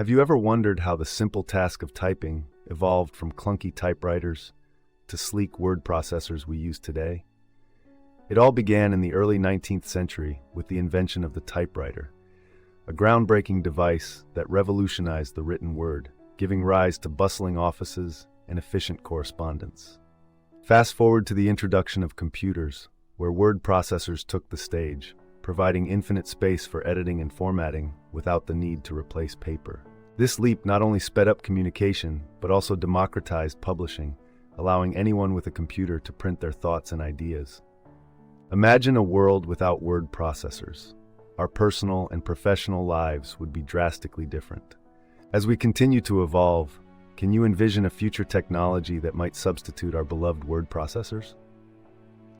Have you ever wondered how the simple task of typing evolved from clunky typewriters to sleek word processors we use today? It all began in the early 19th century with the invention of the typewriter, a groundbreaking device that revolutionized the written word, giving rise to bustling offices and efficient correspondence. Fast forward to the introduction of computers, where word processors took the stage, providing infinite space for editing and formatting without the need to replace paper. This leap not only sped up communication, but also democratized publishing, allowing anyone with a computer to print their thoughts and ideas. Imagine a world without word processors. Our personal and professional lives would be drastically different. As we continue to evolve, can you envision a future technology that might substitute our beloved word processors?